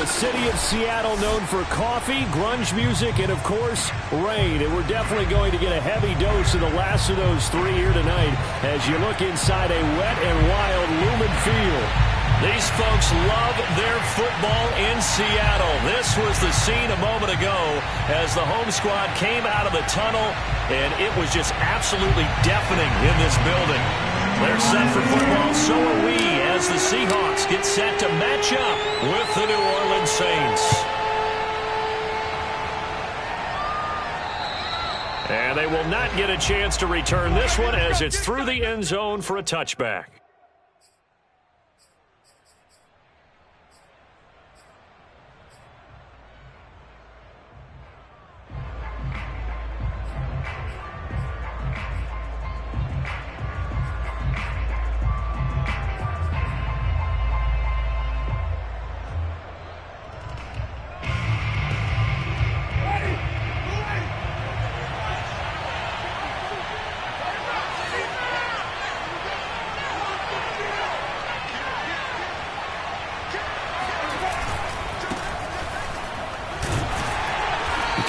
city of Seattle known for coffee, grunge music, and, of course, rain. And we're definitely going to get a heavy dose of the last of those three here tonight as you look inside a wet and wild Lumen Field. These folks love their football in Seattle. This was the scene a moment ago as the home squad came out of the tunnel, and it was just absolutely deafening in this building. They're set for football, so are we, as the Seahawks get set to match up with the New Orleans Saints. And they will not get a chance to return this one as it's through the end zone for a touchback.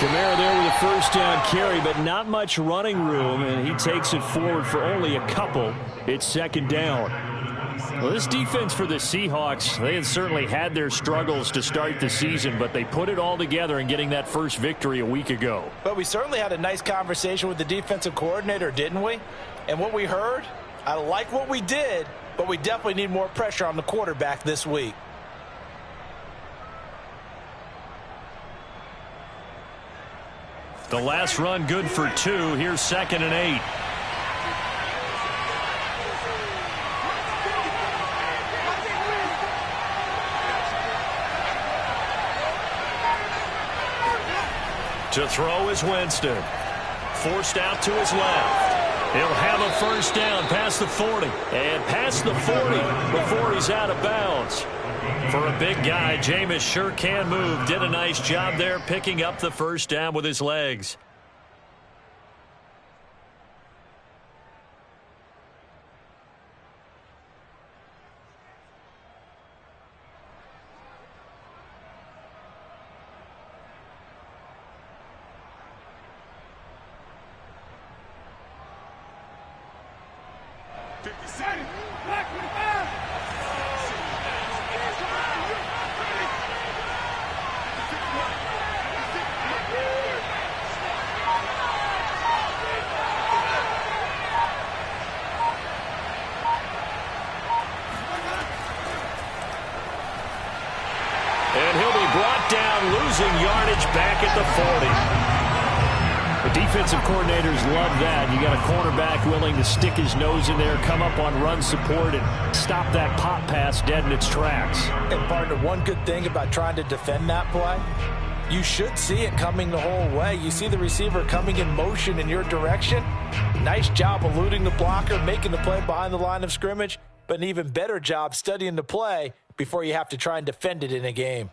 Kamara there with a first down carry, but not much running room, and he takes it forward for only a couple. It's second down. Well, this defense for the Seahawks, they had certainly had their struggles to start the season, but they put it all together in getting that first victory a week ago. But we certainly had a nice conversation with the defensive coordinator, didn't we? And what we heard, I like what we did, but we definitely need more pressure on the quarterback this week. The last run good for 2. Here's 2nd and 8. To throw is Winston. Forced out to his left. He'll have a first down past the 40. And past the 40 before he's out of bounds. For a big guy, Jameis sure can move. Did a nice job there picking up the first down with his legs. And he'll be brought down, losing yardage back at the 40. The defensive coordinators love that. You got a cornerback willing to stick his nose in there, come up on run support, and stop that pop pass dead in its tracks. And, partner, one good thing about trying to defend that play, you should see it coming the whole way. You see the receiver coming in motion in your direction. Nice job eluding the blocker, making the play behind the line of scrimmage, but an even better job studying the play before you have to try and defend it in a game.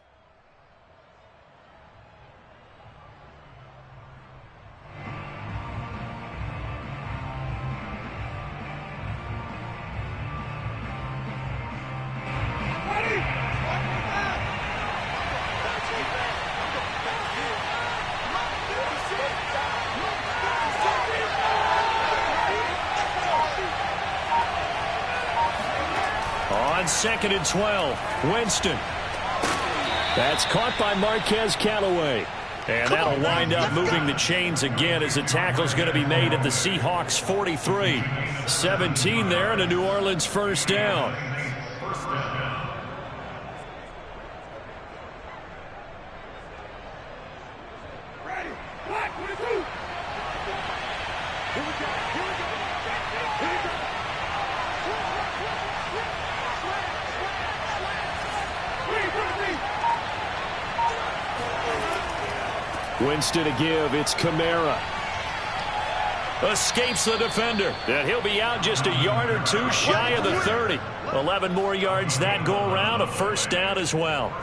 On 2nd and 12, Winston. That's caught by Marquez Callaway. And that'll wind up moving the chains again as the tackle's going to be made at the Seahawks 43. 17 there and a New Orleans first down. Winston to give. It's Kamara. Escapes the defender. And he'll be out just a yard or two shy of the 30. 11 more yards that go around. A first down as well.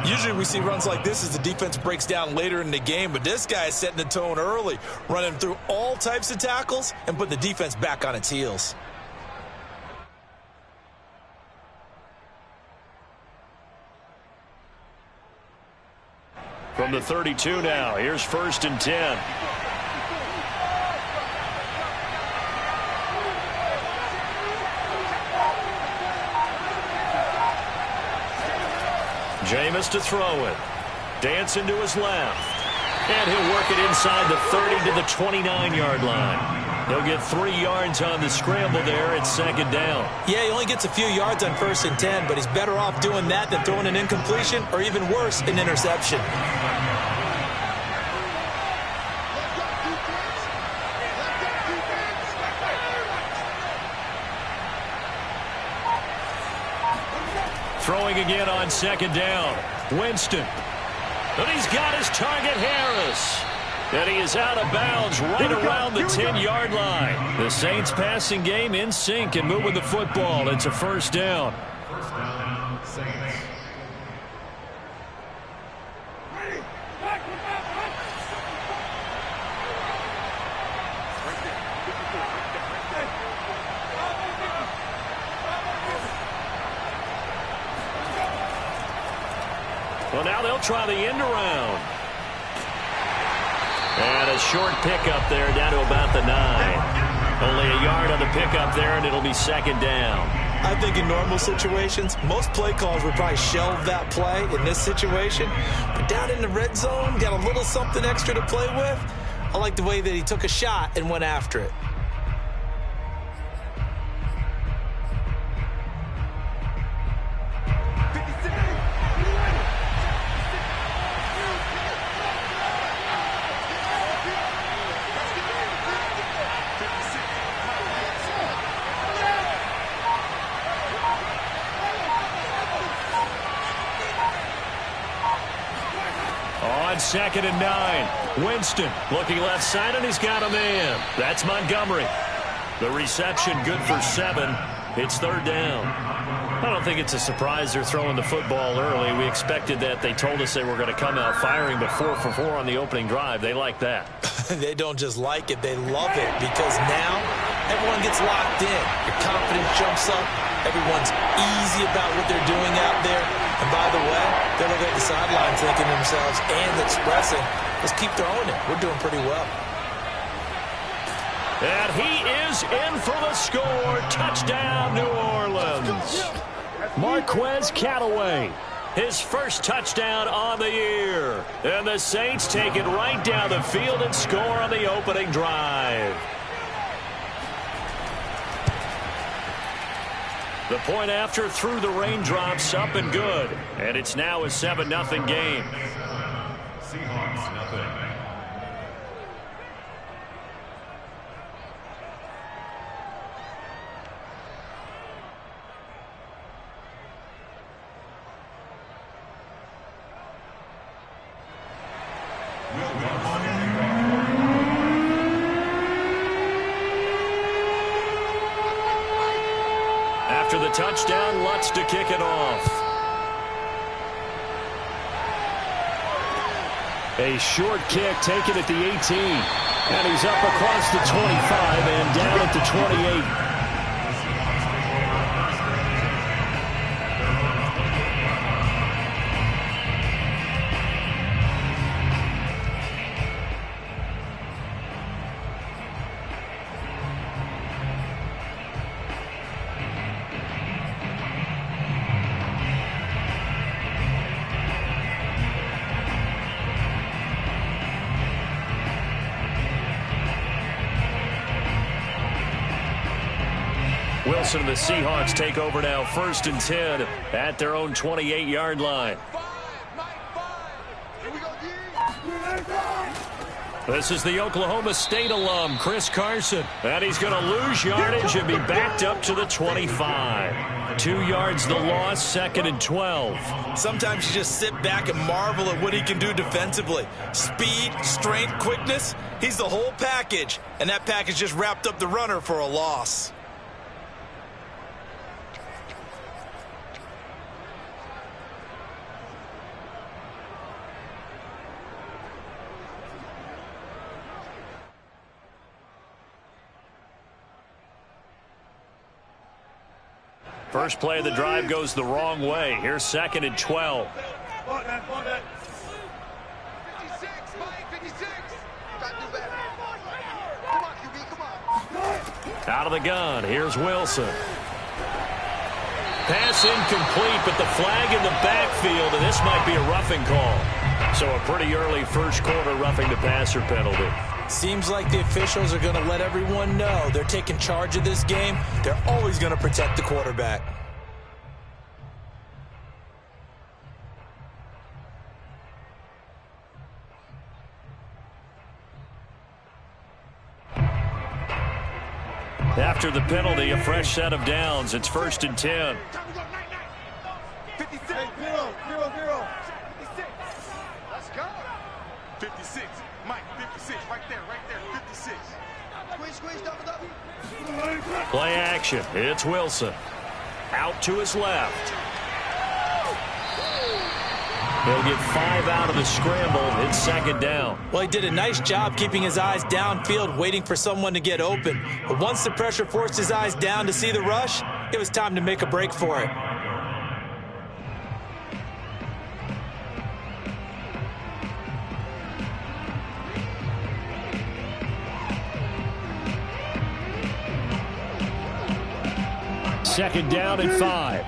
Usually we see runs like this as the defense breaks down later in the game, but this guy is setting the tone early, running through all types of tackles and putting the defense back on its heels. From the 32 now, here's 1st and 10. Jameis to throw it. Dancing to his left. And he'll work it inside the 30 to the 29-yard line. He'll get 3 yards on the scramble there at 2nd down. Yeah, he only gets a few yards on 1st and 10, but he's better off doing that than throwing an incompletion or even worse, an interception. Throwing again on 2nd down. Winston. But he's got his target, Harris. And he is out of bounds right around the 10-yard line. The Saints passing game in sync and moving the football. It's a 1st down. First down, Saints. Well, now they'll try the end around. And a short pickup there down to about the 9. Only a yard on the pickup there, and it'll be 2nd down. I think in normal situations, most play calls would probably shelve that play in this situation. But down in the red zone, got a little something extra to play with. I like the way that he took a shot and went after it. On 2nd and 9, Winston looking left side, and he's got a man. That's Montgomery. The reception good for 7. It's 3rd down. I don't think it's a surprise they're throwing the football early. We expected that. They told us they were going to come out firing, but 4 for 4 on the opening drive. They like that. They don't just like it, they love it, because now everyone gets locked in. Your confidence jumps up. Everyone's easy about what they're doing out there. And by the way, they're looking at the sideline thinking to themselves and expressing, let's keep throwing it. We're doing pretty well. And he is in for the score. Touchdown, New Orleans. Marquez Callaway, his first touchdown on the year. And the Saints take it right down the field and score on the opening drive. The point after through the raindrops, up and good. And it's now a 7-0 game. Seahawks, nothing. After the touchdown, Lutz to kick it off. A short kick taken at the 18. And he's up across the 25 and down at the 28. Wilson and the Seahawks take over now, 1st and 10 at their own 28-yard line. This is the Oklahoma State alum, Chris Carson. And he's going to lose yardage and be backed up to the 25. 2 yards the loss, 2nd and 12. Sometimes you just sit back and marvel at what he can do defensively. Speed, strength, quickness, he's the whole package. And that package just wrapped up the runner for a loss. First play of the drive goes the wrong way. Here's 2nd and 12. Out of the gun, here's Wilson. Pass incomplete, but the flag in the backfield, and this might be a roughing call. So a pretty early first quarter roughing the passer penalty. Seems like the officials are going to let everyone know they're taking charge of this game. They're always going to protect the quarterback. After the penalty, a fresh set of downs. It's 1st and 10. 56. Let's go. 56. Mike, 56. Right there. 56. Squeeze, double. Play action. It's Wilson. Out to his left. He'll get 5 out of the scramble. It's 2nd down. Well, he did a nice job keeping his eyes downfield, waiting for someone to get open. But once the pressure forced his eyes down to see the rush, it was time to make a break for it. Second down and 5.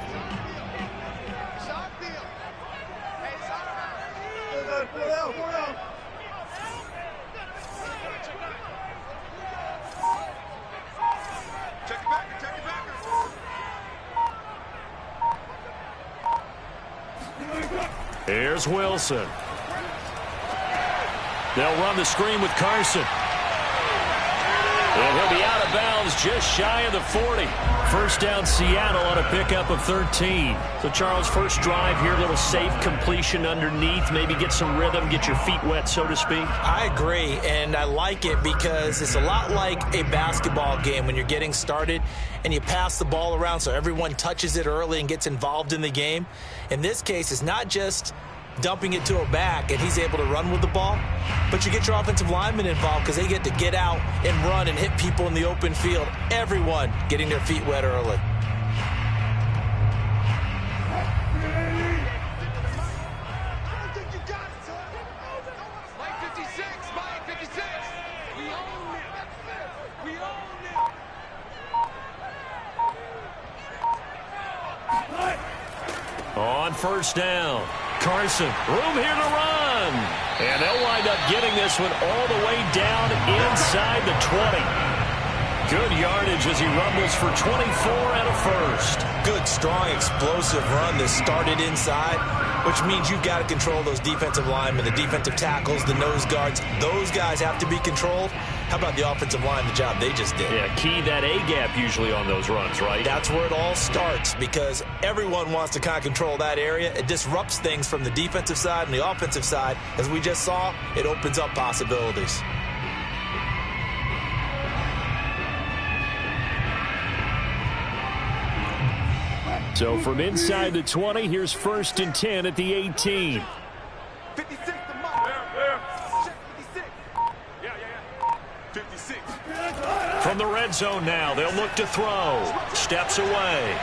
Here's Wilson. They'll run the screen with Carson. And he'll be out of bounds just shy of the 40. First down Seattle on a pickup of 13. So, Charles, first drive here, a little safe completion underneath. Maybe get some rhythm, get your feet wet, so to speak. I agree, and I like it because it's a lot like a basketball game when you're getting started and you pass the ball around so everyone touches it early and gets involved in the game. In this case, it's not just dumping it to a back and he's able to run with the ball, but you get your offensive linemen involved because they get to get out and run and hit people in the open field. Everyone getting their feet wet early. On first down, Carson, room here to run. And they'll wind up getting this one all the way down inside the 20. Good yardage as he rumbles for 24 and a first. Good, strong, explosive run that started inside, which means you've got to control those defensive linemen, the defensive tackles, the nose guards. Those guys have to be controlled. How about the offensive line, the job they just did? Yeah, key that A-gap usually on those runs, right? That's where it all starts because everyone wants to kind of control that area. It disrupts things from the defensive side and the offensive side. As we just saw, it opens up possibilities. So from inside the 20, here's 1st and 10 at the 18. 56 to Mike. There. 56. Yeah. 56. From the red zone now, they'll look to throw. Steps away.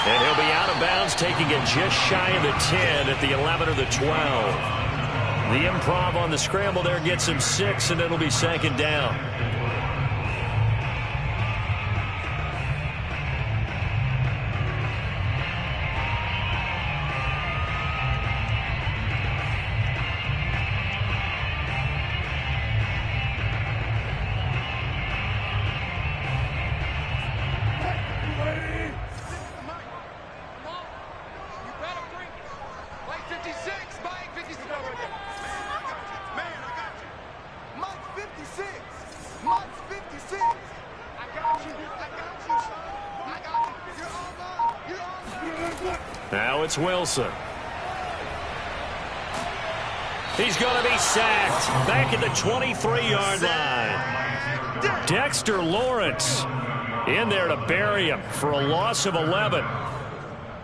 And he'll be out of bounds, taking it just shy of the 10 at the 11 or the 12. The improv on the scramble there gets him 6, and it'll be 2nd down. Now it's Wilson. He's going to be sacked back at the 23-yard line. Dexter Lawrence in there to bury him for a loss of 11.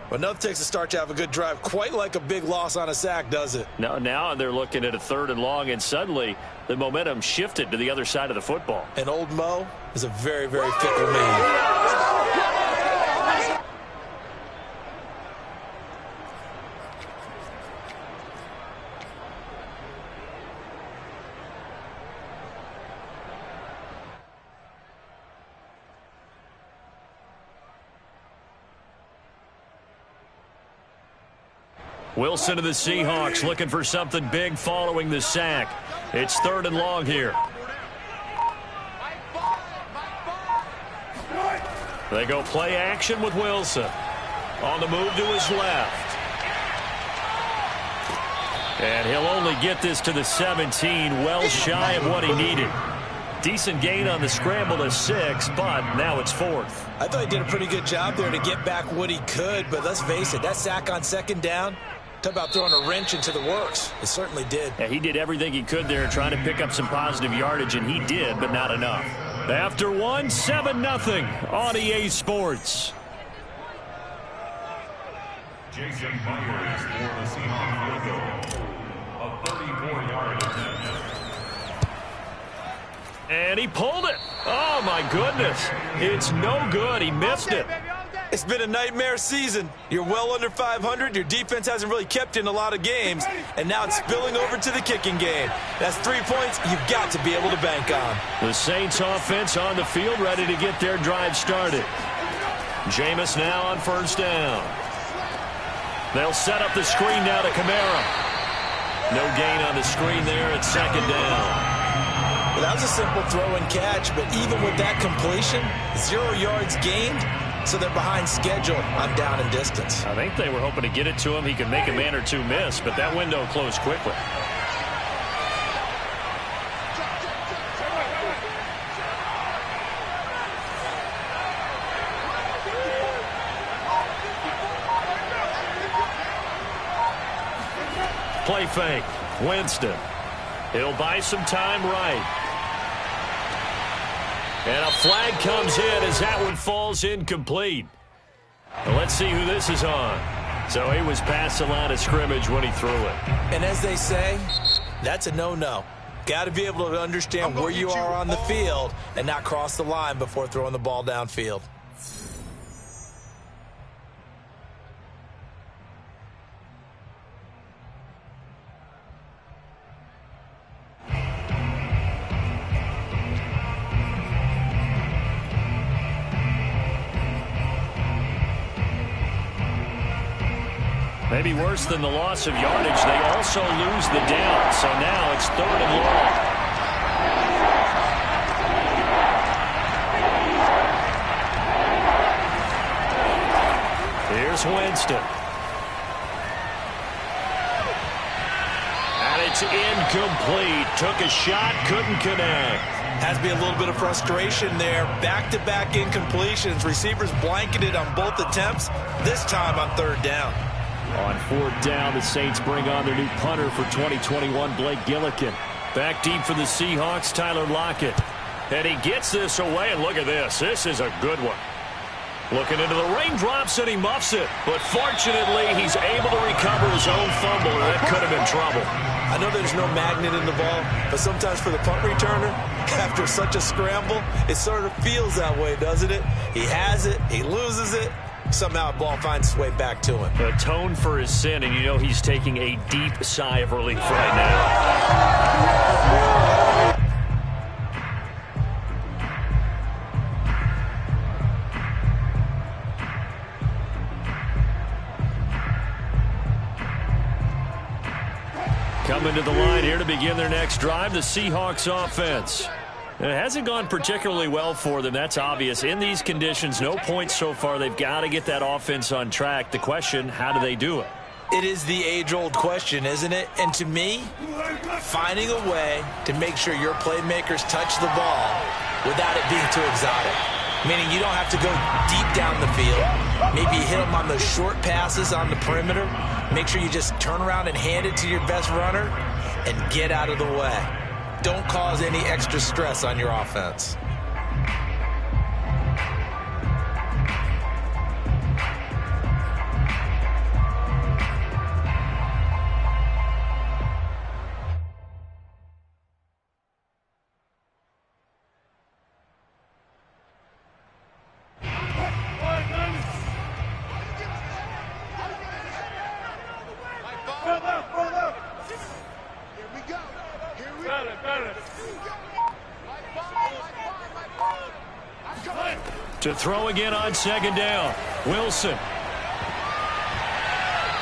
Well, nothing takes a start to have a good drive quite like a big loss on a sack, does it? Now they're looking at a 3rd and long, and suddenly the momentum shifted to the other side of the football. And old Mo is a very, very fickle man. Wilson of the Seahawks looking for something big following the sack. It's 3rd and long here. They go play action with Wilson. On the move to his left. And he'll only get this to the 17, well shy of what he needed. Decent gain on the scramble to 6, but now it's 4th. I thought he did a pretty good job there to get back what he could, but let's face it, that sack on 2nd down, talk about throwing a wrench into the works. It certainly did. Yeah, he did everything he could there trying to pick up some positive yardage, and he did, but not enough. After one, 7-0 on EA Sports. Jason Myers for the Seahawks field goal. A 34-yard attempt. And he pulled it. Oh, my goodness. It's no good. He missed it. It's been a nightmare season. You're well under 500. Your defense hasn't really kept in a lot of games, and now it's spilling over to the kicking game. That's 3 points you've got to be able to bank on. The Saints offense on the field, ready to get their drive started. Jameis now on 1st down. They'll set up the screen now to Kamara. No gain on the screen there at 2nd down. Well, that was a simple throw and catch, but even with that completion, 0 yards gained, so they're behind schedule on down and distance. I think they were hoping to get it to him. He could make a man or two miss, but that window closed quickly. Play fake. Winston. He'll buy some time right. And a flag comes in as that one falls incomplete. Well, let's see who this is on. So he was past the line of scrimmage when he threw it. And as they say, that's a no-no. Got to be able to understand where you are on the field and not cross the line before throwing the ball downfield. Maybe worse than the loss of yardage, they also lose the down. So now it's 3rd and long. Here's Winston. And it's incomplete. Took a shot, couldn't connect. Has to be a little bit of frustration there. Back-to-back incompletions. Receivers blanketed on both attempts, this time on 3rd down. On 4th down, the Saints bring on their new punter for 2021, Blake Gillikin. Back deep for the Seahawks, Tyler Lockett. And he gets this away, and look at this. This is a good one. Looking into the raindrops, and he muffs it. But fortunately, he's able to recover his own fumble, or that could have been trouble. I know there's no magnet in the ball, but sometimes for the punt returner, after such a scramble, it sort of feels that way, doesn't it? He has it, he loses it. Somehow the ball finds its way back to him. Atone for his sin, and you know he's taking a deep sigh of relief right now. Coming to the line here to begin their next drive, the Seahawks offense. It hasn't gone particularly well for them. That's obvious. In these conditions, no points so far. They've got to get that offense on track. The question, how do they do it? It is the age-old question, isn't it? And to me, finding a way to make sure your playmakers touch the ball without it being too exotic. Meaning you don't have to go deep down the field. Maybe you hit them on those short passes on the perimeter. Make sure you just turn around and hand it to your best runner and get out of the way. Don't cause any extra stress on your offense. To throw again on 2nd down. Wilson.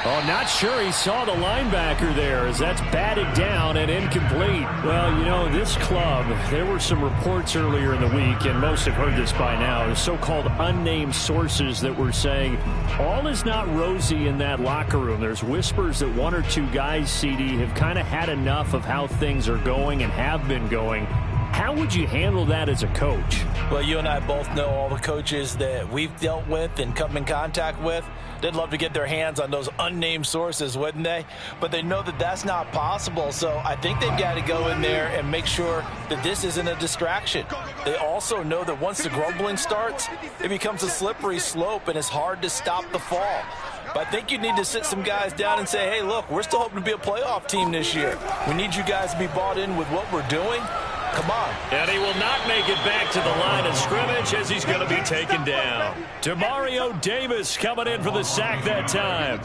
Oh, not sure he saw the linebacker there as that's batted down and incomplete. Well, you know, this club, there were some reports earlier in the week, and most have heard this by now, the so-called unnamed sources that were saying all is not rosy in that locker room. There's whispers that one or two guys, CD, have kind of had enough of how things are going and have been going. How would you handle that as a coach? Well, you and I both know all the coaches that we've dealt with and come in contact with. They'd love to get their hands on those unnamed sources, wouldn't they? But they know that that's not possible, so I think they've got to go in there and make sure that this isn't a distraction. They also know that once the grumbling starts, it becomes a slippery slope, and it's hard to stop the fall. But I think you need to sit some guys down and say, hey, look, we're still hoping to be a playoff team this year. We need you guys to be bought in with what we're doing. Come on. And he will not make it back to the line of scrimmage as he's going to be taken down. Demario Davis coming in for the sack that time.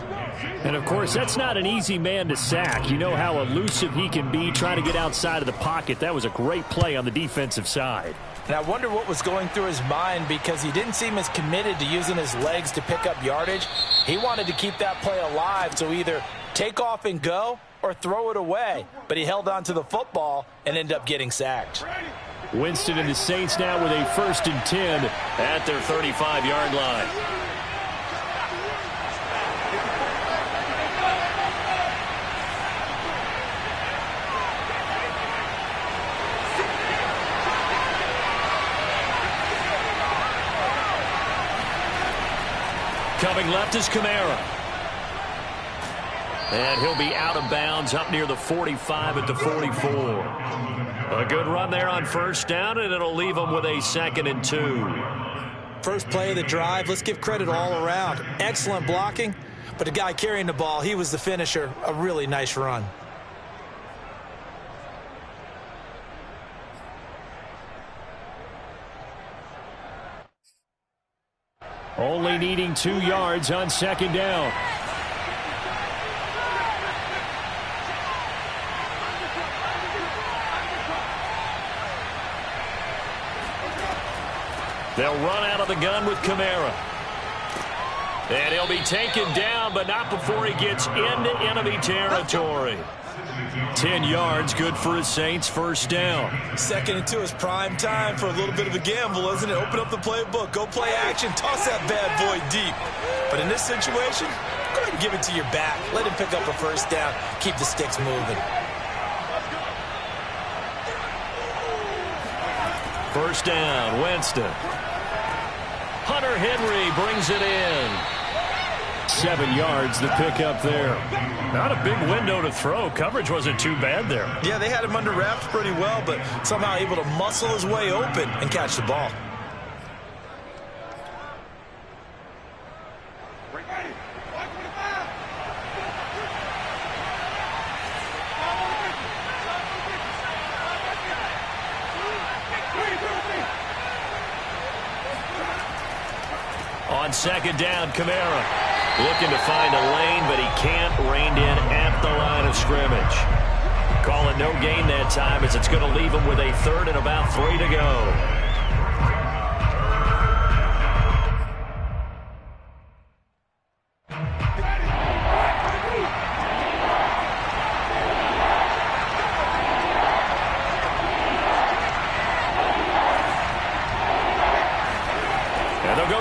And, of course, that's not an easy man to sack. You know how elusive he can be trying to get outside of the pocket. That was a great play on the defensive side. And I wonder what was going through his mind because he didn't seem as committed to using his legs to pick up yardage. He wanted to keep that play alive, so either take off and go or throw it away. But he held on to the football and ended up getting sacked. Winston and the Saints now with a 1st and 10 at their 35-yard line. Coming left is Kamara. And he'll be out of bounds up near the 45 at the 44. A good run there on 1st down, and it'll leave him with a 2nd and 2. First play of the drive, let's give credit all around. Excellent blocking, but the guy carrying the ball, he was the finisher. A really nice run. Only needing 2 yards on 2nd down. They'll run out of the gun with Kamara. And he'll be taken down, but not before he gets into enemy territory. 10 yards, good for his Saints, 1st down. 2nd and 2 is prime time for a little bit of a gamble, isn't it? Open up the playbook, go play action, toss that bad boy deep. But in this situation, go ahead and give it to your back. Let him pick up a 1st down, keep the sticks moving. 1st down, Winston. Hunter Henry brings it in. 7 yards, the pickup there. Not a big window to throw. Coverage wasn't too bad there. Yeah, they had him under wraps pretty well, but somehow able to muscle his way open and catch the ball. On 2nd down, Kamara looking to find a lane, but he can't. Reined in at the line of scrimmage. Call it no gain that time as it's going to leave him with a 3rd and about 3 to go.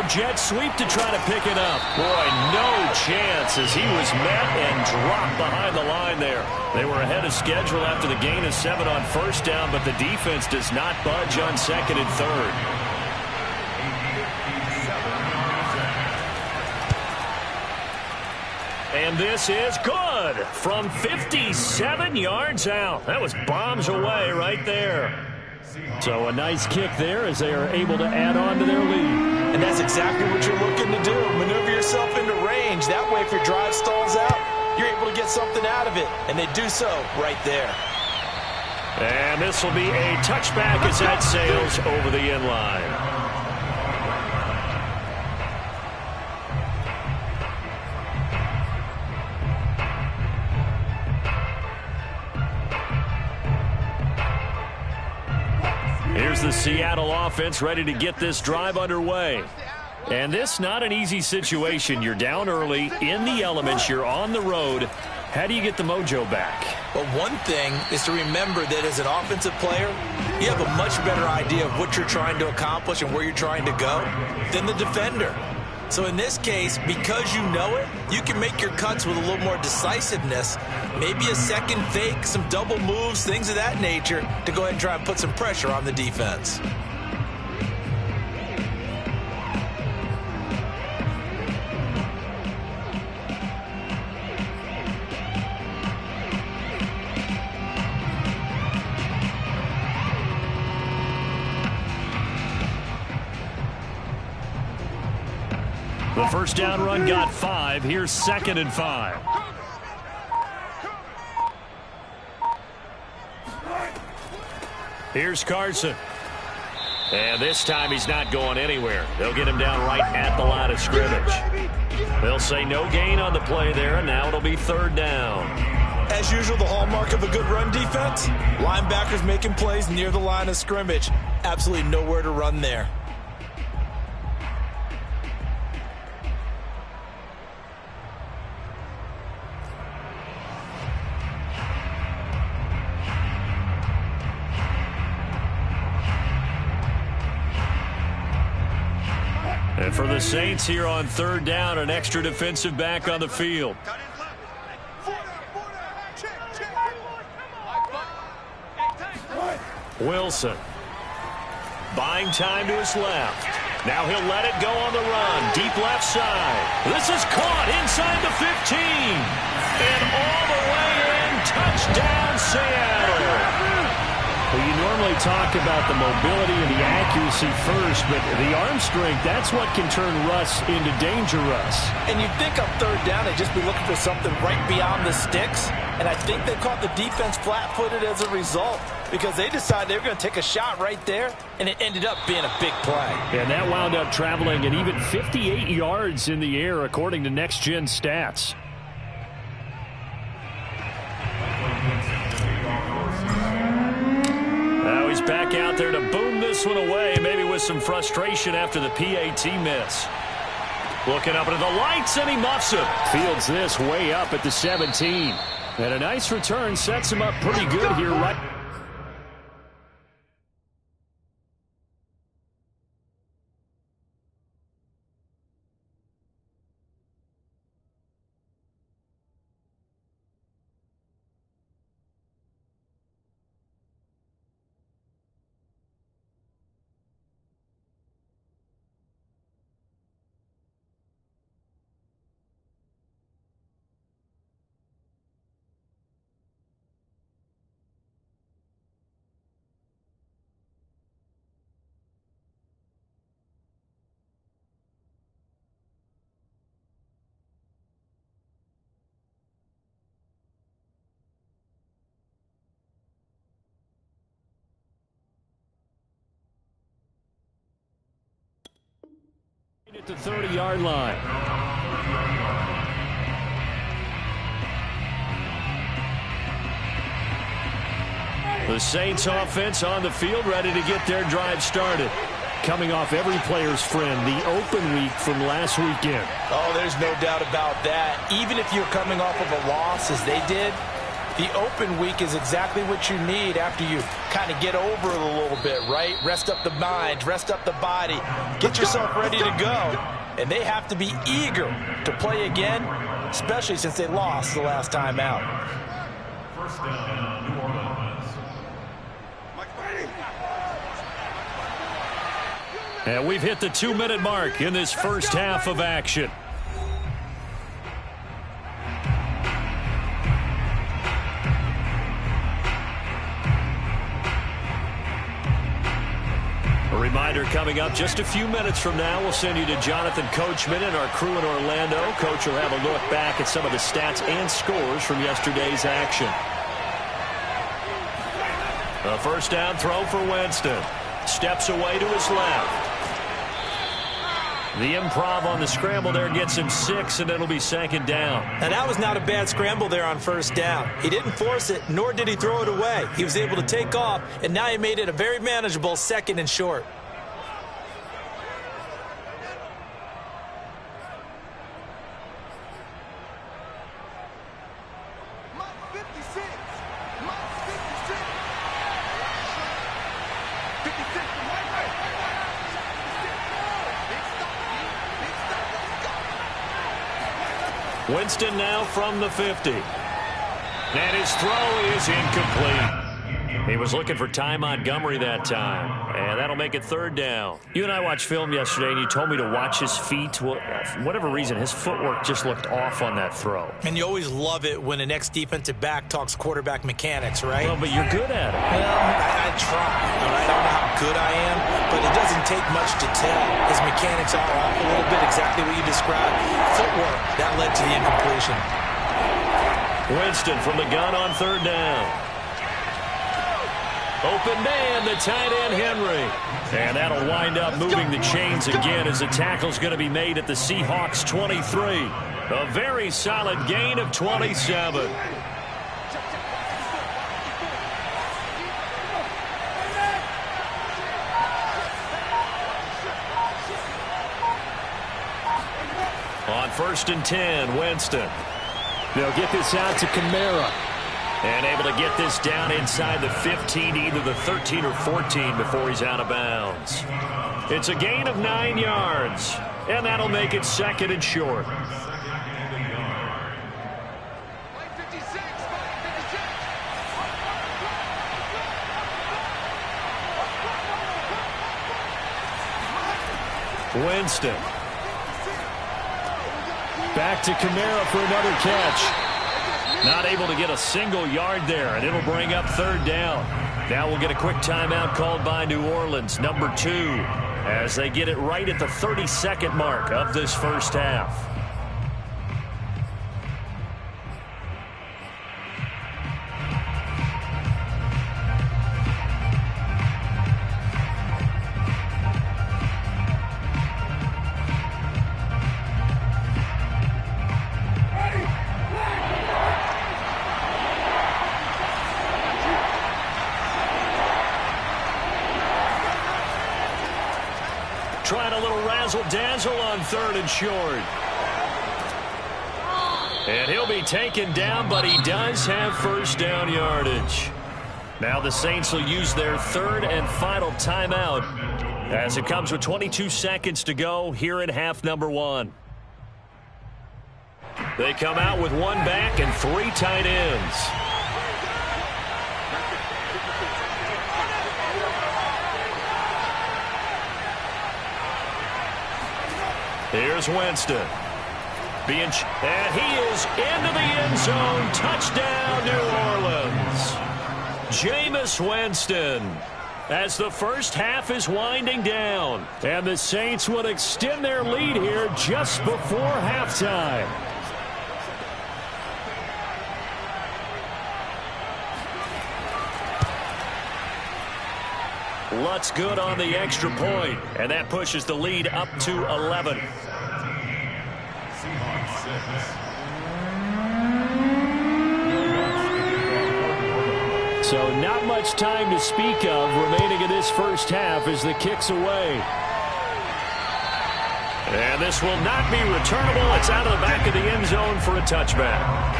Jet sweep to try to pick it up. Boy, no chance as he was met and dropped behind the line there. They were ahead of schedule after the gain of 7 on 1st down, but the defense does not budge on 2nd and 3rd. And this is good from 57 yards out. That was bombs away right there. So a nice kick there as they are able to add on to their lead. And that's exactly what you're looking to do. Maneuver yourself into range. That way, if your drive stalls out, you're able to get something out of it. And they do so right there. And this will be a touchback as that sails over the end line. Here's the Seattle offense ready to get this drive underway. And this not an easy situation. You're down early, in the elements, you're on the road. How do you get the mojo back? Well, one thing is to remember that as an offensive player, you have a much better idea of what you're trying to accomplish and where you're trying to go than the defender. So in this case, because you know it, you can make your cuts with a little more decisiveness, maybe a second fake, some double moves, things of that nature, to go ahead and try and put some pressure on the defense. The first down run got 5. Here's 2nd and 5. Here's Carson. And this time he's not going anywhere. They'll get him down right at the line of scrimmage. They'll say no gain on the play there, and now it'll be 3rd down. As usual, the hallmark of a good run defense, linebackers making plays near the line of scrimmage. Absolutely nowhere to run there. And for the Saints here on 3rd down, an extra defensive back on the field. Wilson. Buying time to his left. Now he'll let it go on the run. Deep left side. This is caught inside the 15. And all the way in. Touchdown, Seattle. Well, you normally talk about the mobility and the accuracy first, but the arm strength, that's what can turn Russ into danger Russ. And you'd think on 3rd down they'd just be looking for something right beyond the sticks. And I think they caught the defense flat-footed as a result because they decided they were going to take a shot right there, and it ended up being a big play. And that wound up traveling at even 58 yards in the air, according to Next Gen Stats. Now he's back out there to boom this one away, maybe with some frustration after the PAT miss. Looking up into the lights, and he muffs it. Fields this way up at the 17. And a nice return sets him up pretty good here right. At the 30-yard line. The Saints offense on the field, ready to get their drive started. Coming off every player's friend, the open week from last weekend. Oh, there's no doubt about that. Even if you're coming off of a loss as they did, the open week is exactly what you need after you kind of get over it a little bit, right? Rest up the mind, rest up the body, get yourself ready to go. And they have to be eager to play again, especially since they lost the last time out. First down, New Orleans. And we've hit the 2-minute mark in this first half of action. Reminder coming up just a few minutes from now, we'll send you to Jonathan Coachman and our crew in Orlando. Coach will have a look back at some of the stats and scores from yesterday's action. A first down throw for Winston. Steps away to his left. The improv on the scramble there gets him 6, and it'll be 2nd down. Now, that was not a bad scramble there on 1st down. He didn't force it, nor did he throw it away. He was able to take off, and now he made it a very manageable 2nd and short. Winston now from the 50. And his throw is incomplete. He was looking for Ty Montgomery that time, and that'll make it third down. You and I watched film yesterday, and you told me to watch his feet. Well, for whatever reason, his footwork just looked off on that throw. And you always love it when an ex-defensive back talks quarterback mechanics, right? Well, but you're good at it. Well, I try. All right? I don't know how good I am, but it doesn't take much to tell. His mechanics are off a little bit, exactly what you described. Footwork, that led to the incompletion. Winston from the gun on third down. Open man, the tight end, Henry. And that'll wind up moving the chains again as the tackle's going to be made at the Seahawks 23. A very solid gain of 27. On 1st and 10, Winston. They'll get this out to Kamara. And able to get this down inside the 15, either the 13 or 14 before he's out of bounds. It's a gain of 9 yards, and that'll make it 2nd and short. Winston. Back to Kamara for another catch. Not able to get a single yard there, and it'll bring up third down. Now we'll get a quick timeout called by New Orleans, number 2, as they get it right at the 30-second mark of this first half. Trying a little razzle-dazzle on 3rd and short. And he'll be taken down, but he does have first down yardage. Now the Saints will use their 3rd and final timeout as it comes with 22 seconds to go here in half number 1. They come out with 1 back and 3 tight ends. Here's Winston. And he is into the end zone. Touchdown, New Orleans. Jameis Winston. As the first half is winding down. And the Saints would extend their lead here just before halftime. Lutz good on the extra point, and that pushes the lead up to 11. So not much time to speak of remaining in this first half as the kick's away. And this will not be returnable. It's out of the back of the end zone for a touchback.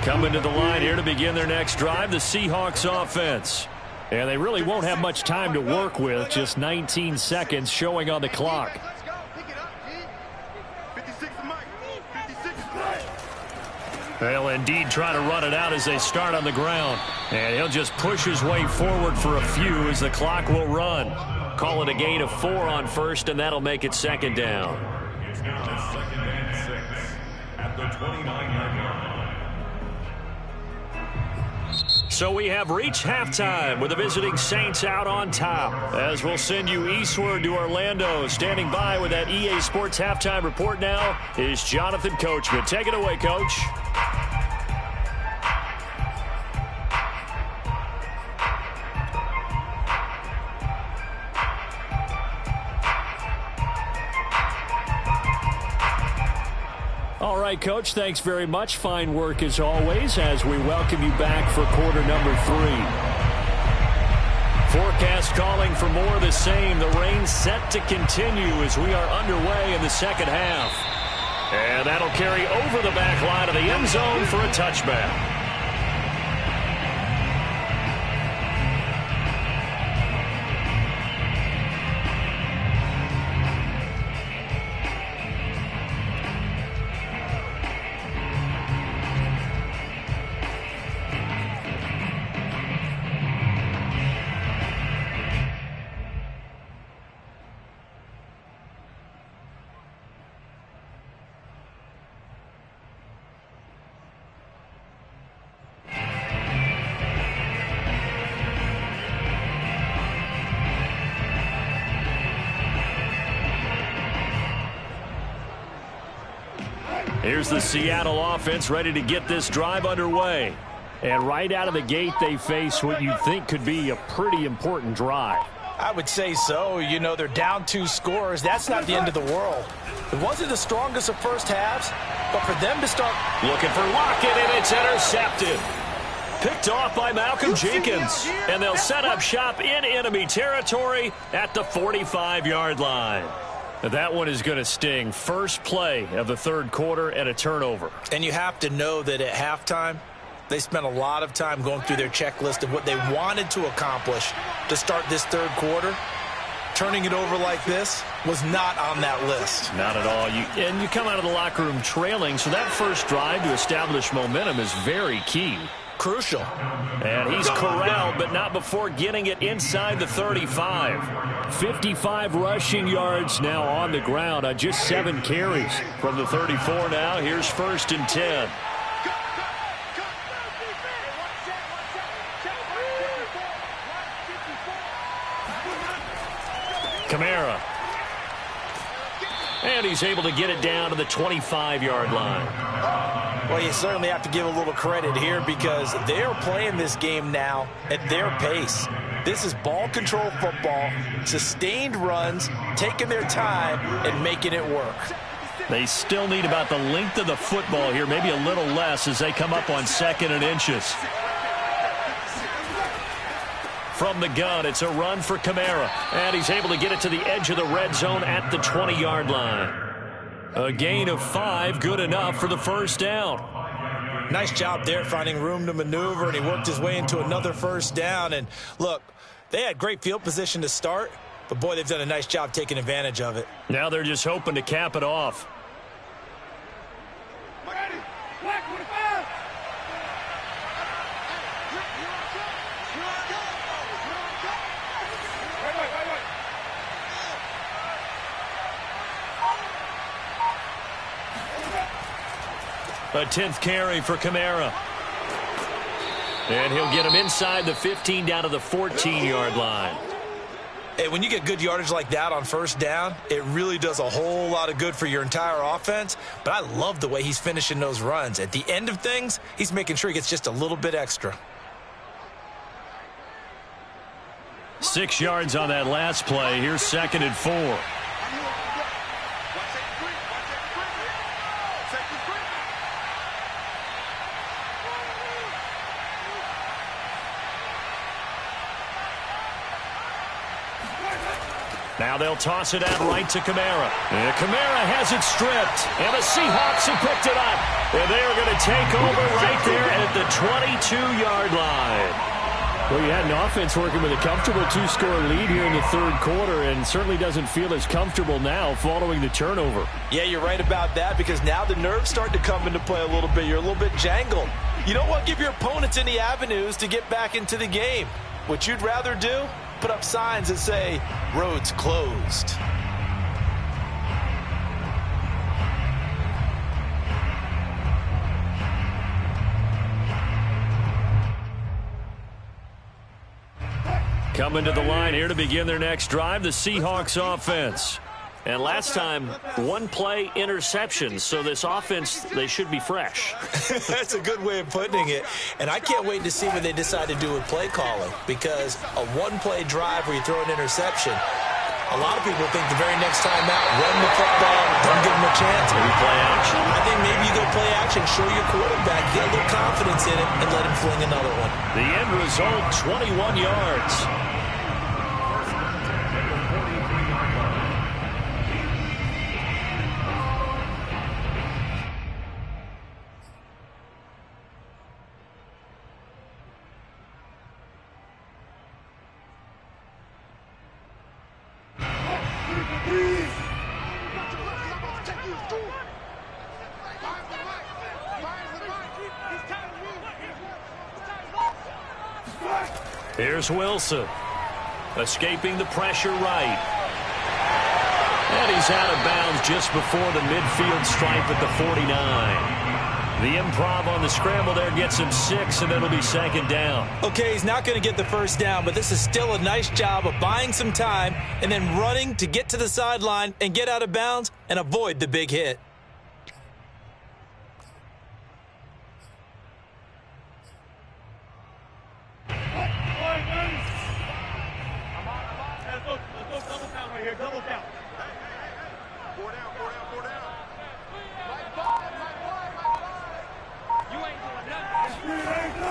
Coming to the line here to begin their next drive, the Seahawks offense. And they really won't have much time to work with, just 19 seconds showing on the clock. They'll indeed try to run it out as they start on the ground. And he'll just push his way forward for a few as the clock will run. Call it a gain of 4 on 1st, and that'll make it 2nd down. It's now 2nd and 6 at the 29-yard line. So we have reached halftime with the visiting Saints out on top. As we'll send you eastward to Orlando. Standing by with that EA Sports halftime report now is Jonathan Coachman. Take it away, Coach. All right, Coach, thanks very much. Fine work as always as we welcome you back for quarter number 3. 4 forecast calling for more of the same. The rain set to continue as we are underway in the second half. And that'll carry over the back line of the end zone for a touchback. Here's the Seattle offense ready to get this drive underway. And right out of the gate, they face what you think could be a pretty important drive. I would say so. You know, they're down 2 scores. That's not the end of the world. It wasn't the strongest of first halves, but for them to start looking for Lockett, and it's intercepted. Picked off by Malcolm Jenkins. And they'll set up shop in enemy territory at the 45-yard line. That one is going to sting. First play of the third quarter and a turnover. And you have to know that at halftime, they spent a lot of time going through their checklist of what they wanted to accomplish to start this third quarter. Turning it over like this was not on that list. Not at all. You come out of the locker room trailing, so that first drive to establish momentum is very key. Crucial. And he's corralled, but not before getting it inside the 35. 55 rushing yards now on the ground on just 7 carries. From the 34 now, here's 1st and 10. Kamara. And he's able to get it down to the 25-yard line. Well, you certainly have to give a little credit here because they're playing this game now at their pace. This is ball control football, sustained runs, taking their time and making it work. They still need about the length of the football here, maybe a little less as they come up on 2nd and inches. From the gun, it's a run for Kamara. And he's able to get it to the edge of the red zone at the 20-yard line. A gain of 5, good enough for the first down. Nice job there finding room to maneuver, and he worked his way into another first down. And look, they had great field position to start, but boy, they've done a nice job taking advantage of it. Now they're just hoping to cap it off. A 10th carry for Kamara. And he'll get him inside the 15 down to the 14-yard line. Hey, when you get good yardage like that on first down, it really does a whole lot of good for your entire offense. But I love the way he's finishing those runs. At the end of things, he's making sure he gets just a little bit extra. 6 yards on that last play. Here's 2nd and 4. Now they'll toss it out right to Kamara. And Kamara has it stripped. And the Seahawks have picked it up. And they are going to take over right there at the 22-yard line. Well, you had an offense working with a comfortable 2-score lead here in the third quarter and certainly doesn't feel as comfortable now following the turnover. Yeah, you're right about that because now the nerves start to come into play a little bit. You're a little bit jangled. You don't want to give your opponents any avenues to get back into the game. What you'd rather do? Put up signs that say, roads closed. Coming to the line here to begin their next drive, the Seahawks offense. And last time, 1-play interception. So this offense, they should be fresh. That's a good way of putting it. And I can't wait to see what they decide to do with play calling. Because a 1-play drive where you throw an interception, a lot of people think the very next time out, run the football, don't give them a chance. Maybe play action. I think maybe you go play action, show your quarterback, get a little confidence in it, and let him fling another one. The end result, 21 yards. Here's Wilson. Escaping the pressure right. And he's out of bounds just before the midfield stripe at the 49. The improv on the scramble there gets him 6, and it'll be second down. Okay, he's not going to get the first down, but this is still a nice job of buying some time and then running to get to the sideline and get out of bounds and avoid the big hit.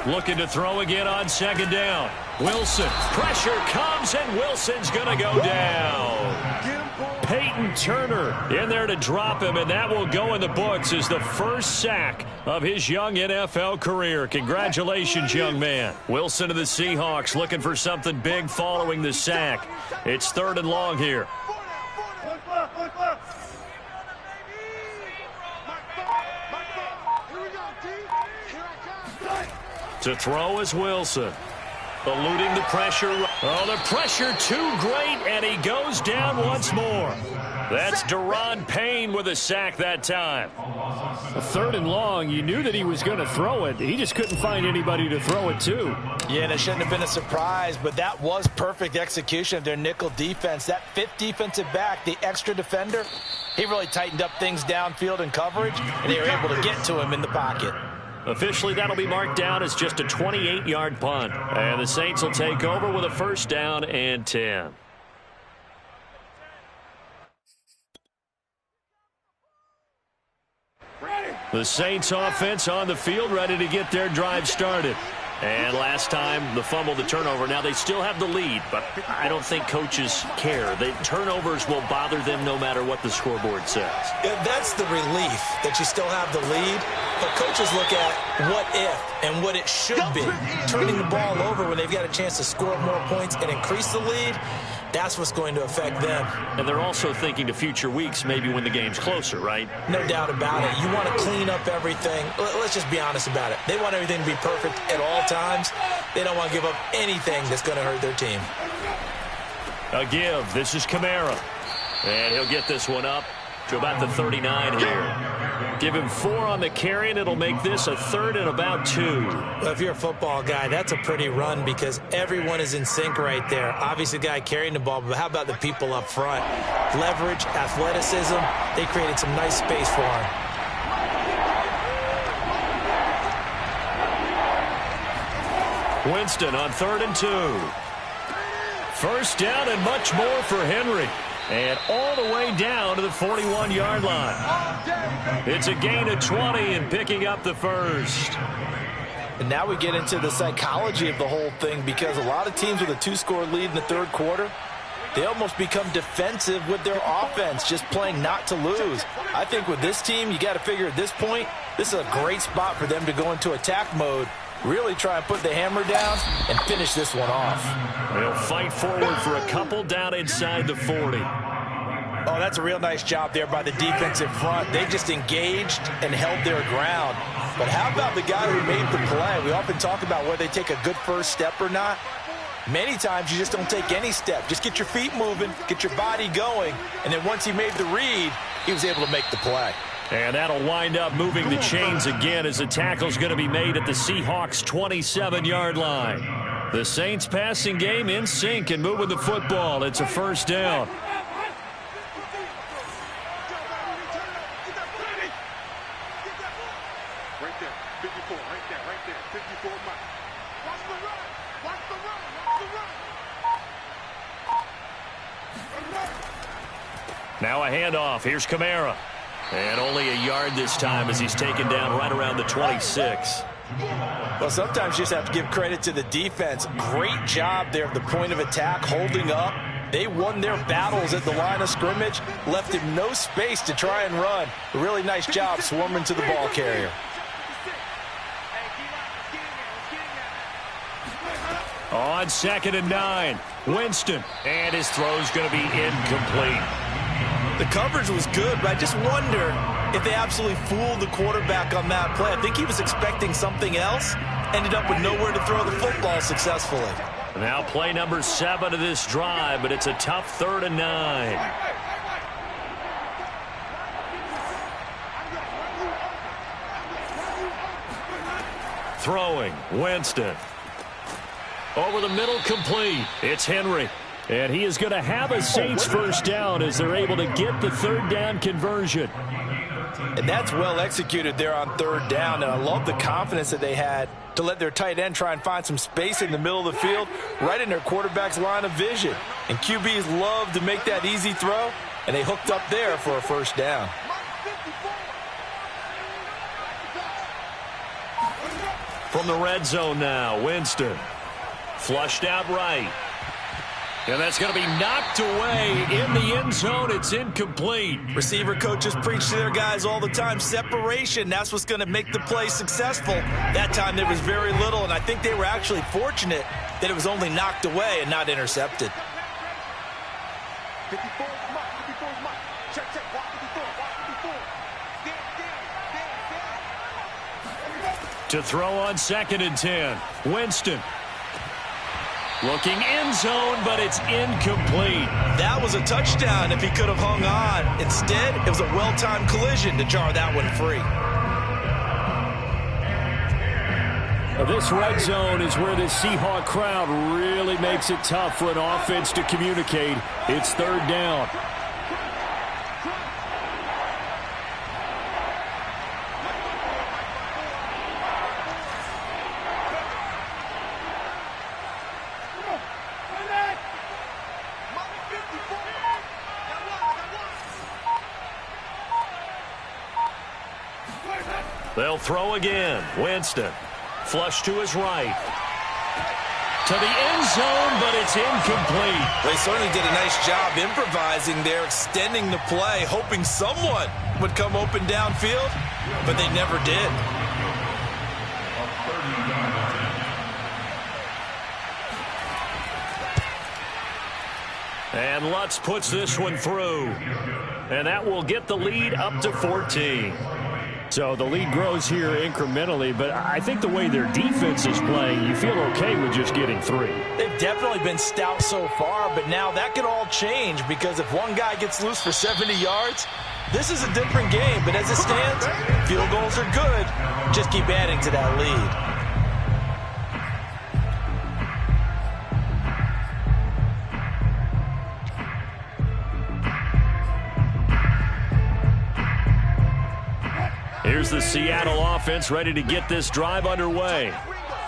Looking to throw again on second down. Wilson. Pressure comes, and Wilson's going to go down. Peyton Turner in there to drop him, and that will go in the books as the first sack of his young NFL career. Congratulations, young man. Wilson of the Seahawks looking for something big following the sack. It's 3rd and long here. To throw is Wilson. Eluding the pressure. Oh, the pressure too great, and he goes down once more. That's Deron Payne with a sack that time. 3rd and long, you knew that he was going to throw it. He just couldn't find anybody to throw it to. Yeah, and it shouldn't have been a surprise, but that was perfect execution of their nickel defense. That 5th defensive back, the extra defender, he really tightened up things downfield in coverage, and they were able to get to him in the pocket. Officially, that'll be marked down as just a 28-yard punt. And the Saints will take over with a 1st down and 10. The Saints offense on the field, ready to get their drive started. And last time, the fumble, the turnover. Now, they still have the lead, but I don't think coaches care. The turnovers will bother them no matter what the scoreboard says. Yeah, that's the relief, that you still have the lead. But coaches look at what if and what it should be. Turning the ball over when they've got a chance to score more points and increase the lead, that's what's going to affect them. And they're also thinking to future weeks, maybe when the game's closer, right? No doubt about it. You want to clean up everything. Let's just be honest about it. They want everything to be perfect at all times. They don't want to give up anything that's going to hurt their team. A give. This is Kamara. And he'll get this one up to about the 39 here. Give him 4 on the carry, and it'll make this a 3rd and about 2. Well, if you're a football guy, that's a pretty run because everyone is in sync right there. Obviously, the guy carrying the ball, but how about the people up front? Leverage, athleticism, they created some nice space for him. Winston on 3rd and 2. 1st down and much more for Henry. And all the way down to the 41-yard line. It's a gain of 20 and picking up the 1st. And now we get into the psychology of the whole thing because a lot of teams with a 2-score lead in the 3rd quarter, they almost become defensive with their offense, just playing not to lose. I think with this team, you got to figure at this point, this is a great spot for them to go into attack mode, really try and put the hammer down and finish this one off. They'll fight forward for a couple down inside the 40. Oh, that's a real nice job there by the defensive front. They just engaged and held their ground. But how about the guy who made the play? We often talk about whether they take a good first step or not. Many times you just don't take any step. Just get your feet moving, get your body going, and then once he made the read, he was able to make the play. And that'll wind up moving the chains again as the tackle's going to be made at the Seahawks' 27-yard line. The Saints passing game in sync and moving the football. It's a 1st down. Now a handoff. Here's Kamara. And only a yard this time as he's taken down right around the 26. Well, sometimes you just have to give credit to the defense. Great job there at the point of attack, holding up. They won their battles at the line of scrimmage, left him no space to try and run. A really nice job swarming to the ball carrier. On 2nd and 9. Winston. And his throw's going to be incomplete. The coverage was good, but I just wonder if they absolutely fooled the quarterback on that play. I think he was expecting something else. Ended up with nowhere to throw the football successfully. Now play number 7 of this drive, but it's a tough 3rd and 9. Throwing, Winston. Over the middle, complete. It's Henry. And he is going to have a Saints first down as they're able to get the 3rd down conversion. And that's well executed there on 3rd down. And I love the confidence that they had to let their tight end try and find some space in the middle of the field, right in their quarterback's line of vision. And QBs love to make that easy throw, and they hooked up there for a first down. From the red zone now, Winston. Flushed out right. And that's going to be knocked away in the end zone. It's incomplete. Receiver coaches preach to their guys all the time. Separation, that's what's going to make the play successful. That time there was very little, and I think they were actually fortunate that it was only knocked away and not intercepted. To throw on 2nd and 10. Winston. Looking end zone, but it's incomplete. That was a touchdown if he could have hung on. Instead, it was a well-timed collision to jar that one free. This red zone is where the Seahawk crowd really makes it tough for an offense to communicate. It's 3rd down. They'll throw again. Winston. Flush to his right. To the end zone, but it's incomplete. They certainly did a nice job improvising there, extending the play, hoping someone would come open downfield, but they never did. And Lutz puts this one through. And that will get the lead up to 14. So the lead grows here incrementally, but I think the way their defense is playing, you feel okay with just getting 3. They've definitely been stout so far, but now that could all change because if one guy gets loose for 70 yards, this is a different game. But as it stands, field goals are good. Just keep adding to that lead. Here's the Seattle offense ready to get this drive underway.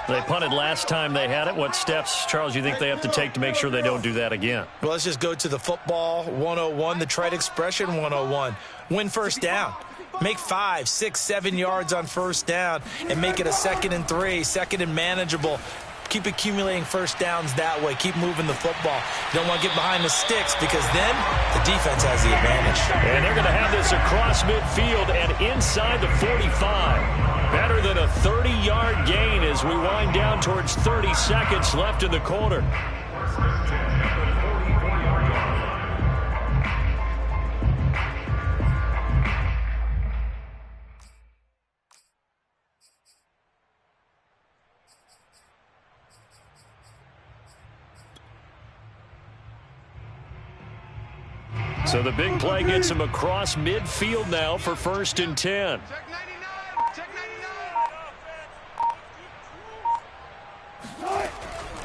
They punted last time they had it. What steps, Charles, you think they have to take to make sure they don't do that again? Well, let's just go to the football 101, the trite expression 101. Win first down. Make 5, 6, 7 yards on first down and make it a 2nd and 3, 2nd and manageable. Keep accumulating first downs that way. Keep moving the football. You don't want to get behind the sticks because then the defense has the advantage. And they're going to have this across midfield and inside the 45. Better than a 30-yard gain as we wind down towards 30 seconds left in the quarter. So the big play gets him across midfield now for 1st and 10.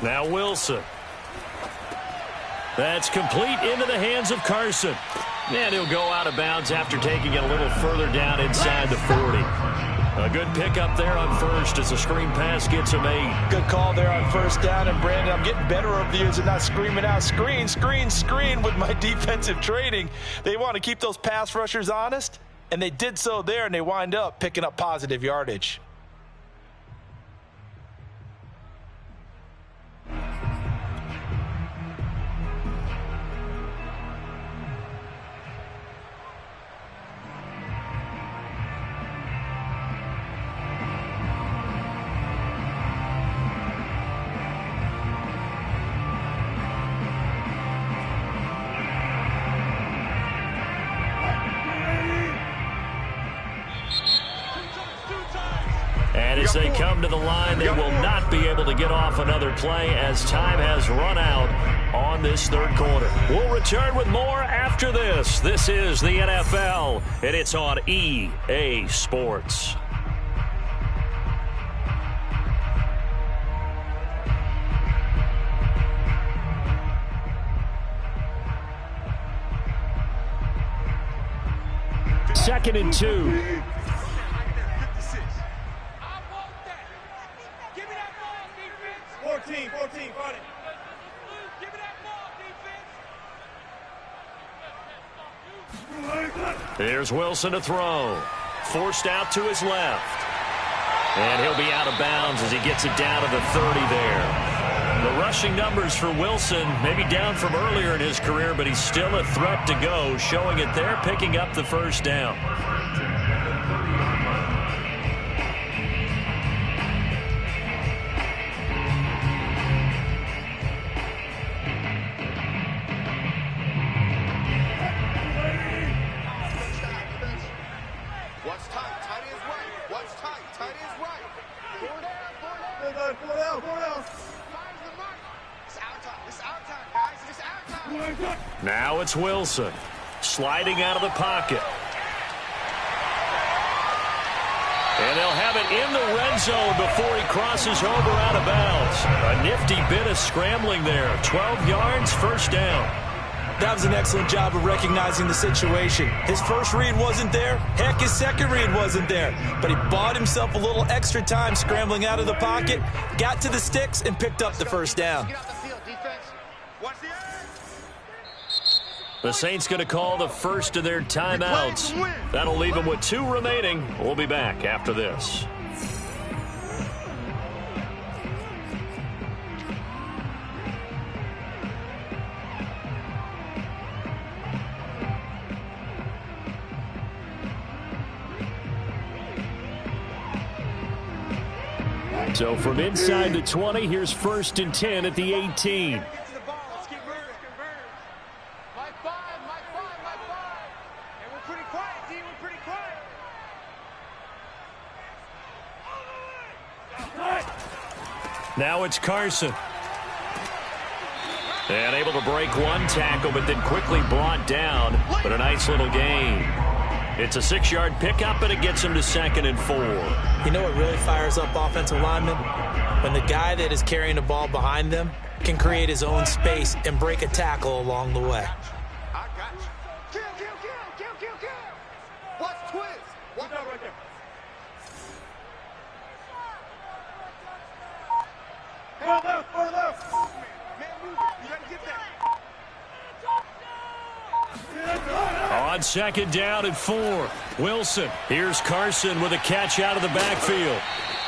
Now Wilson. That's complete into the hands of Carson. And he'll go out of bounds after taking it a little further down inside the 40. A good pickup there on first as the screen pass gets him 8. Good call there on first down. And, Brandon, I'm getting better over the years and not screaming out, screen, screen, screen with my defensive training. They want to keep those pass rushers honest, and they did so there, and they wind up picking up positive yardage. As they come to the line, they will not be able to get off another play as time has run out on this third quarter. We'll return with more after this. This is the NFL, and it's on EA Sports. Second and 2. 14, fight it. Give me that ball, defense. There's Wilson to throw. Forced out to his left. And he'll be out of bounds as he gets it down to the 30 there. The rushing numbers for Wilson maybe down from earlier in his career, but he's still a threat to go, showing it there, picking up the first down. Now it's Wilson sliding out of the pocket. And they'll have it in the red zone before he crosses over out of bounds. A nifty bit of scrambling there. 12 yards, first down. That was an excellent job of recognizing the situation. His first read wasn't there. Heck, his second read wasn't there. But he bought himself a little extra time scrambling out of the pocket, got to the sticks, and picked up the first down. The Saints going to call the first of their timeouts. That'll leave them with 2 remaining. We'll be back after this. So from inside the 20, here's first and 10 at the 18. Now it's Carson. And able to break one tackle, but then quickly brought down. But a nice little gain. It's a 6-yard pickup, and it gets him to 2nd and 4. You know what really fires up offensive linemen? When the guy that is carrying the ball behind them can create his own space and break a tackle along the way. I got you. Kill. Watch twist. Watch out right there. Go left. Man, move it. You got to get that. On 2nd down and 4. Wilson. Here's Carson with a catch out of the backfield.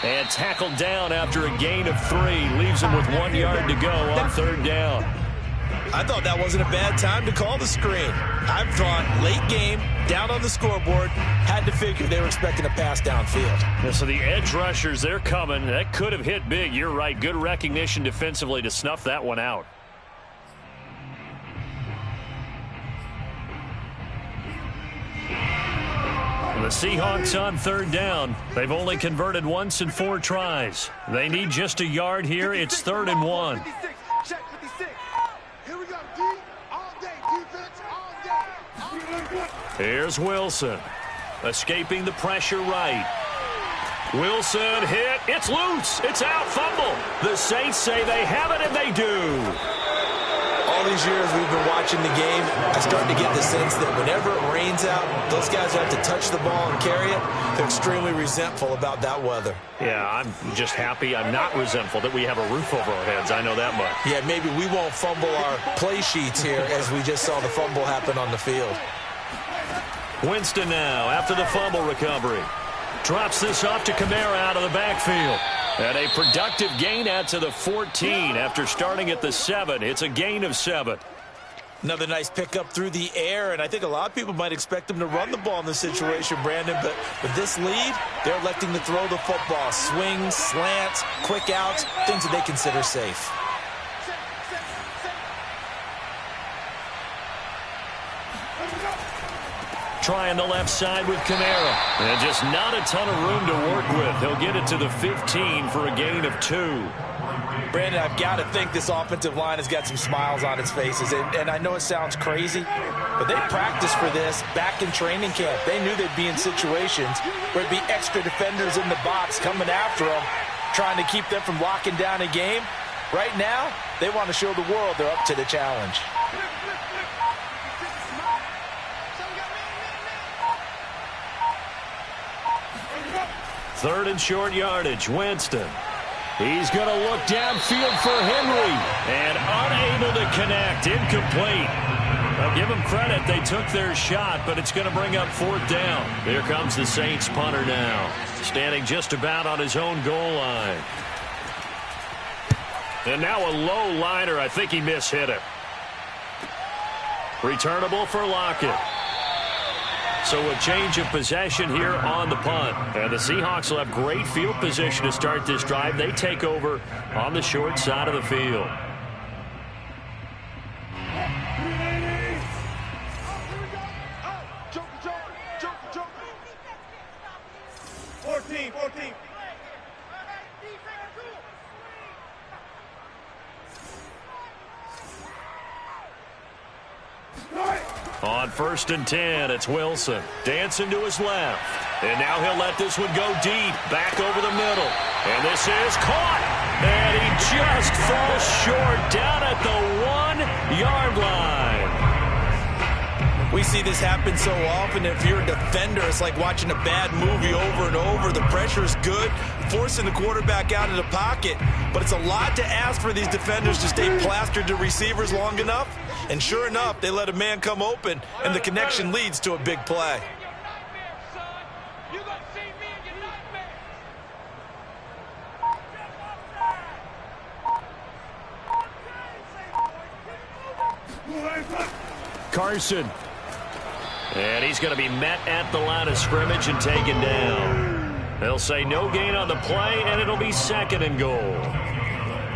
And tackled down after a gain of 3. Leaves him with 1 yard to go on 3rd down. I thought that wasn't a bad time to call the screen. I thought late game, down on the scoreboard, had to figure they were expecting a pass downfield. Yeah, so the edge rushers, they're coming. That could have hit big. You're right. Good recognition defensively to snuff that one out. The Seahawks on 3rd down. They've only converted once in 4 tries. They need just a yard here. It's 3rd and 1. Check 56. Here we go, D. All day, defense, all day. Here's Wilson. Escaping the pressure right. Wilson hit. It's loose. It's out. Fumble. The Saints say they have it, and they do. All these years we've been watching the game, I start to get the sense that whenever it rains out, those guys have to touch the ball and carry it. They're extremely resentful about that weather. Yeah, I'm just happy. I'm not resentful that we have a roof over our heads. I know that much. Yeah, maybe we won't fumble our play sheets here as we just saw the fumble happen on the field. Winston now after the fumble recovery. Drops this off to Kamara out of the backfield. And a productive gain out to the 14 after starting at the 7. It's a gain of 7. Another nice pickup through the air, and I think a lot of people might expect them to run the ball in this situation, Brandon, but with this lead, they're electing to throw the football. Swings, slants, quick outs, things that they consider safe. trying the left side with Kamara. And just not a ton of room to work with. He'll get it to the 15 for a gain of 2. Brandon, I've got to think this offensive line has got some smiles on its faces. And I know it sounds crazy, but they practiced for this back in training camp. They knew they'd be in situations where there'd be extra defenders in the box coming after them, trying to keep them from locking down a game. Right now, they want to show the world they're up to the challenge. Third and short yardage, Winston. He's going to look downfield for Henry, and unable to connect, incomplete. I'll give them credit, they took their shot, but it's going to bring up 4th down. Here comes the Saints punter now, standing just about on his own goal line. And now a low liner, I think he mishit it. Returnable for Lockett. So a change of possession here on the punt. And the Seahawks will have great field position to start this drive. They take over on the short side of the field. On 1st and 10, it's Wilson. Dancing to his left. And now he'll let this one go deep. Back over the middle. And this is caught. And he just falls short down at the 1-yard line. We see this happen so often. If you're a defender, it's like watching a bad movie over and over. The pressure is good, forcing the quarterback out of the pocket. But it's a lot to ask for these defenders to stay plastered to receivers long enough. And sure enough, they let a man come open, and the connection leads to a big play. Carson. And he's going to be met at the line of scrimmage and taken down. They'll say no gain on the play, and it'll be 2nd and goal.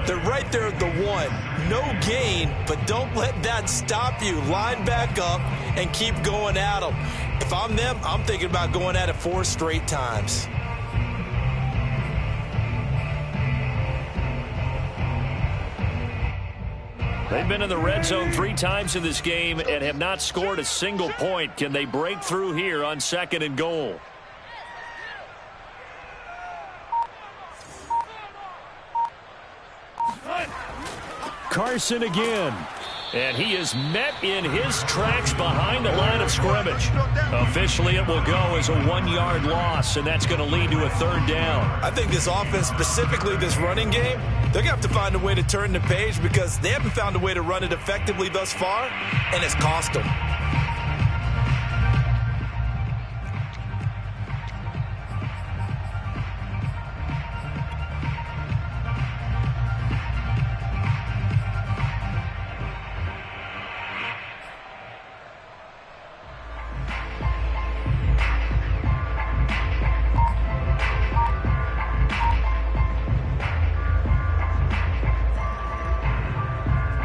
They're right there at the 1. No gain, but don't let that stop you. Line back up and keep going at them. If I'm them, I'm thinking about going at it 4 straight times. They've been in the red zone 3 times in this game and have not scored a single point. Can they break through here on 2nd and goal? Carson again. And he is met in his tracks behind the line of scrimmage. Officially, it will go as a 1-yard loss, and that's going to lead to a 3rd down. I think this offense, specifically this running game, they're going to have to find a way to turn the page because they haven't found a way to run it effectively thus far, and it's cost them.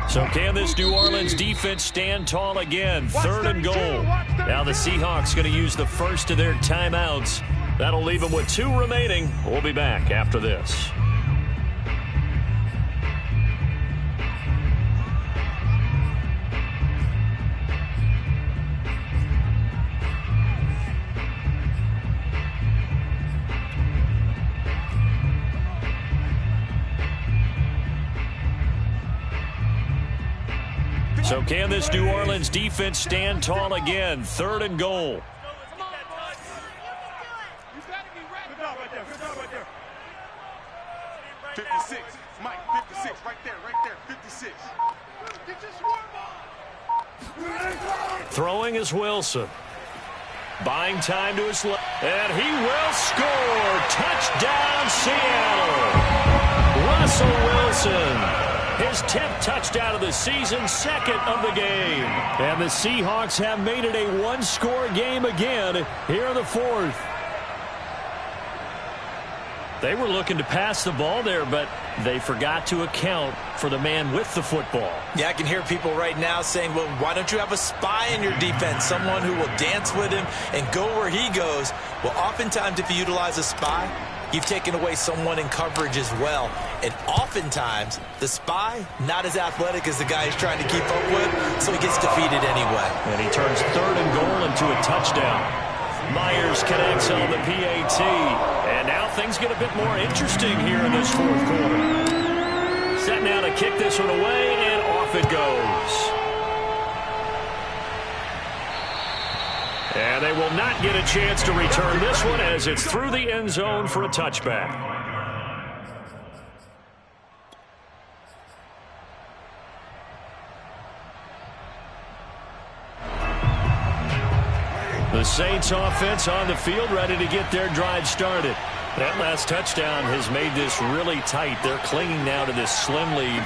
So can this New Orleans defense stand tall again? 3rd and goal. Now the Seahawks going to use the first of their timeouts. That'll leave them with 2 remaining. We'll be back after this. So can this New Orleans defense stand tall again? 3rd and goal. Good job right there. 56. Mike, 56. Right there. 56. Get your swarm ball. Throwing is Wilson. Buying time to his left. And he will score. Touchdown, Seattle. Russell Wilson. His 10th touchdown of the season, 2nd of the game. And the Seahawks have made it a 1-score game again here in the 4th. They were looking to pass the ball there, but They forgot to account for the man with the football. Yeah, I can hear people right now saying, well, why don't you have a spy in your defense, someone who will dance with him and go where he goes? Well, oftentimes if you utilize a spy, you've taken away someone in coverage as well. And oftentimes, the spy, not as athletic as the guy he's trying to keep up with, so he gets defeated anyway. And he turns 3rd and goal into a touchdown. Myers connects on the PAT. And now things get a bit more interesting here in this 4th quarter. Set now to kick this one away, and off it goes. And they will not get a chance to return this one as it's through the end zone for a touchback. The Saints offense on the field, ready to get their drive started. That last touchdown has made this really tight. They're clinging now to this slim lead.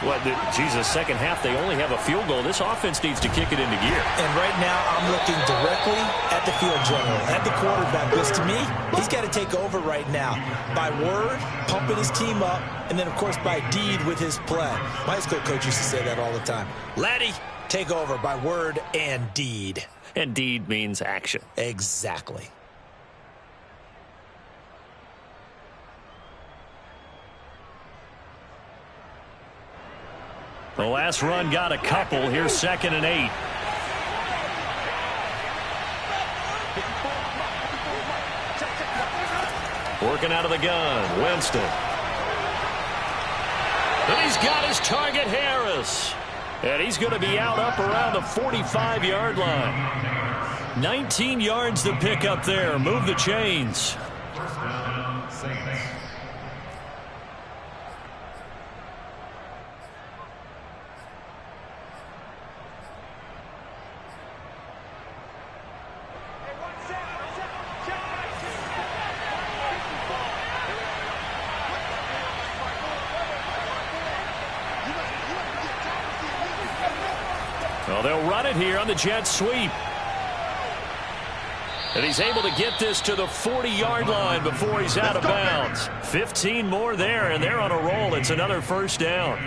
Second half, they only have a field goal. This offense needs to kick it into gear. And right now, I'm looking directly at the field general, at the quarterback. Because to me, he's got to take over right now. By word, pumping his team up, and then, of course, by deed with his play. My high school coach used to say that all the time. Laddie, take over by word and deed. And deed means action. Exactly. The last run got a couple. Here's 2nd and 8. Working out of the gun, Winston. And he's got his target, Harris. And he's going to be out up around the 45-yard line. 19 yards to pick up there. Move the chains. First down, Saints. Well, they'll run it here on the jet sweep. And he's able to get this to the 40-yard line before he's out of bounds. 15 more there, and they're on a roll. It's another first down.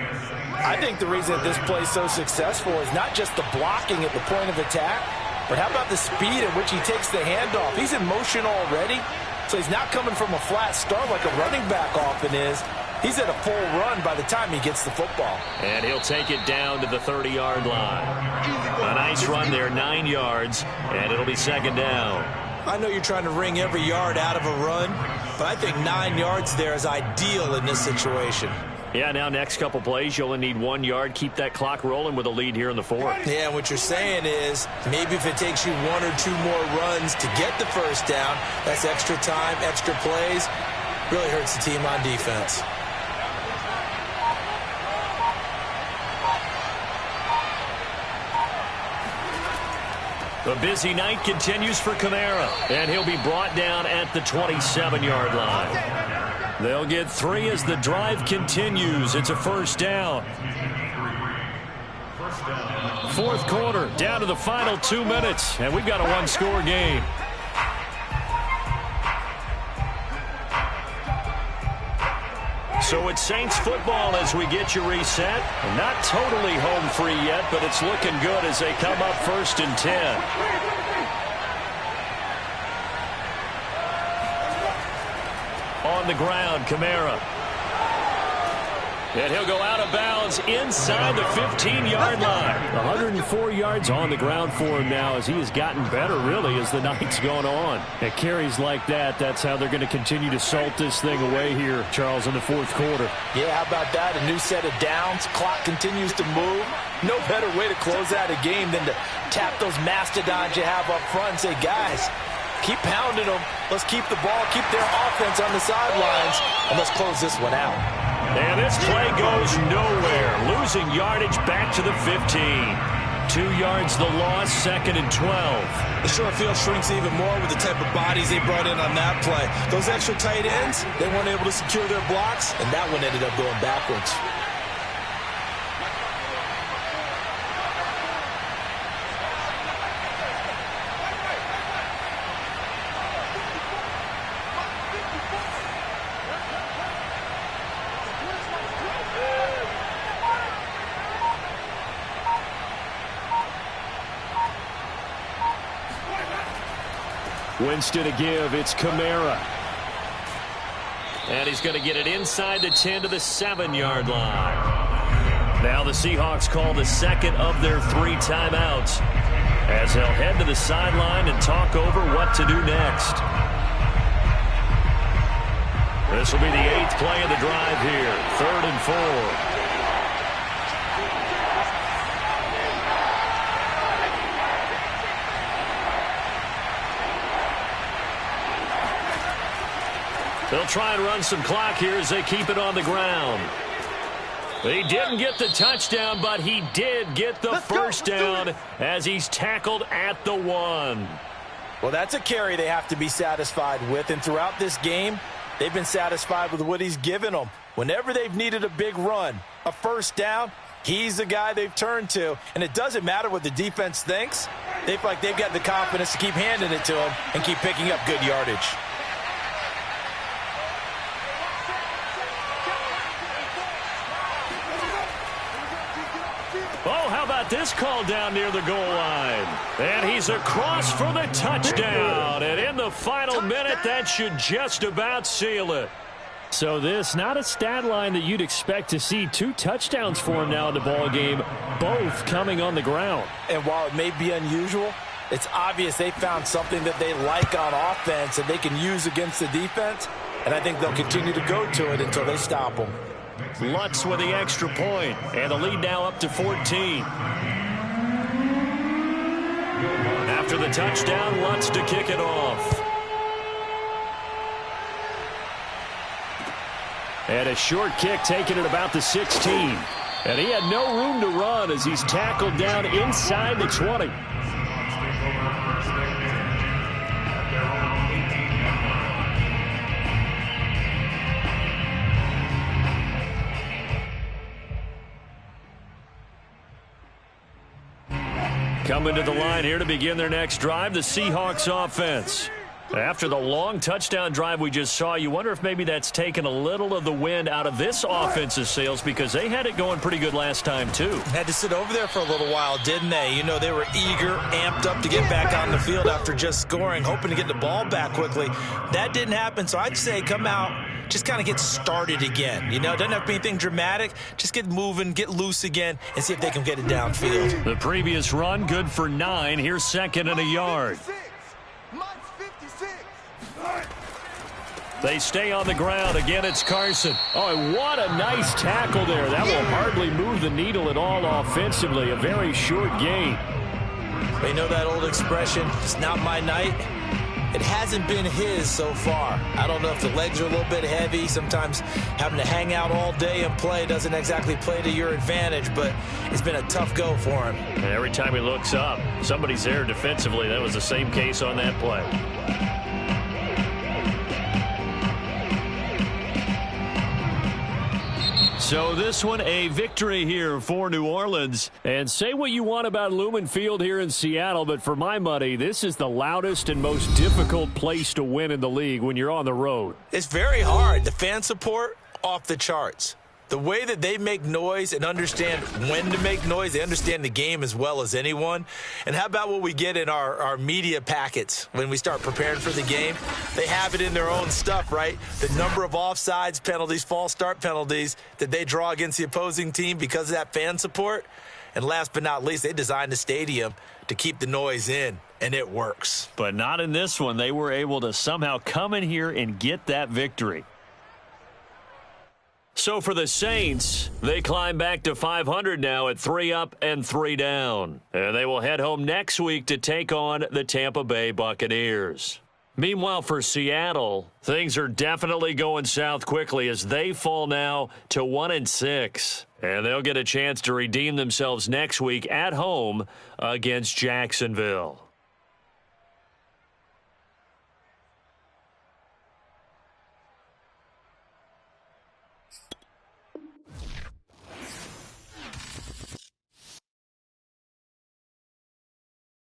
I think the reason that this play is so successful is not just the blocking at the point of attack, but how about the speed at which he takes the handoff? He's in motion already, so he's not coming from a flat start like a running back often is. He's at a full run by the time he gets the football. And he'll take it down to the 30-yard line. A nice run there, 9 yards, and it'll be 2nd down. I know you're trying to wring every yard out of a run, but I think 9 yards there is ideal in this situation. Yeah, now next couple plays, you only need 1 yard. Keep that clock rolling with a lead here in the 4th. Yeah, what you're saying is maybe if it takes you 1 or 2 more runs to get the first down, that's extra time, extra plays. Really hurts the team on defense. The busy night continues for Kamara, and he'll be brought down at the 27-yard line. They'll get 3 as the drive continues. It's a first down. 4th quarter, down to the final 2 minutes, and we've got a 1-score game. So it's Saints football as we get you reset. Not totally home free yet, but it's looking good as they come up 1st and 10. On the ground, Kamara. And he'll go out of bounds inside the 15-yard line. 104 yards on the ground for him now as he has gotten better, really, as the night's gone on. At carries like that, that's how they're going to continue to salt this thing away here, Charles, in the 4th quarter. Yeah, how about that? A new set of downs. Clock continues to move. No better way to close out a game than to tap those mastodons you have up front and say, guys, keep pounding them. Let's keep the ball, keep their offense on the sidelines, and let's close this one out. And this play goes nowhere. Losing yardage back to the 15. 2 yards the loss, 2nd and 12. The short field shrinks even more with the type of bodies they brought in on that play. Those extra tight ends, they weren't able to secure their blocks, and that one ended up going backwards. Winston to give. It's Kamara. And he's going to get it inside the 10 to the 7-yard line. Now the Seahawks call the second of their 3 timeouts as they'll head to the sideline and talk over what to do next. This will be the 8th play of the drive here. 3rd and 4. They'll try and run some clock here as they keep it on the ground. He didn't get the touchdown, but he did get the first down as he's tackled at the 1. Well, that's a carry they have to be satisfied with, and throughout this game, they've been satisfied with what he's given them. Whenever they've needed a big run, a first down, he's the guy they've turned to. And it doesn't matter what the defense thinks. They feel like they've got the confidence to keep handing it to him and keep picking up good yardage. Oh, how about this call down near the goal line? And he's across for the touchdown. And in the final minute, that should just about seal it. So this, not a stat line that you'd expect to see. 2 touchdowns for him now in the ball game, both coming on the ground. And while it may be unusual, it's obvious they found something that they like on offense and they can use against the defense. And I think they'll continue to go to it until they stop them. Lutz with the extra point, and the lead now up to 14. After the touchdown, Lutz to kick it off. And a short kick taken at about the 16. And he had no room to run as he's tackled down inside the 20. Coming to the line here to begin their next drive, the Seahawks offense. After the long touchdown drive we just saw, you wonder if maybe that's taken a little of the wind out of this offense's sails because they had it going pretty good last time, too. Had to sit over there for a little while, didn't they? You know, they were eager, amped up to get back on the field after just scoring, hoping to get the ball back quickly. That didn't happen, so I'd say come out, just kind of get started again. You know, it doesn't have to be anything dramatic. Just get moving, get loose again, and see if they can get it downfield. The previous run, good for 9. Here's 2nd and a yard. They stay on the ground. Again, it's Carson. Oh, and what a nice tackle there. That will hardly move the needle at all offensively. A very short gain. You know that old expression, it's not my night? It hasn't been his so far. I don't know if the legs are a little bit heavy. Sometimes having to hang out all day and play doesn't exactly play to your advantage, but it's been a tough go for him. And every time he looks up, somebody's there defensively. That was the same case on that play. So this one, a victory here for New Orleans. And say what you want about Lumen Field here in Seattle, but for my money, this is the loudest and most difficult place to win in the league when you're on the road. It's very hard. The fan support, off the charts. The way that they make noise and understand when to make noise, they understand the game as well as anyone. And how about what we get in our media packets when we start preparing for the game? They have it in their own stuff, right? The number of offsides penalties, false start penalties that they draw against the opposing team because of that fan support. And last but not least, they designed the stadium to keep the noise in, and it works. But not in this one. They were able to somehow come in here and get that victory. So for the Saints, they climb back to 500 now at 3 up and 3 down. And they will head home next week to take on the Tampa Bay Buccaneers. Meanwhile, for Seattle, things are definitely going south quickly as they fall now to 1-6. And they'll get a chance to redeem themselves next week at home against Jacksonville.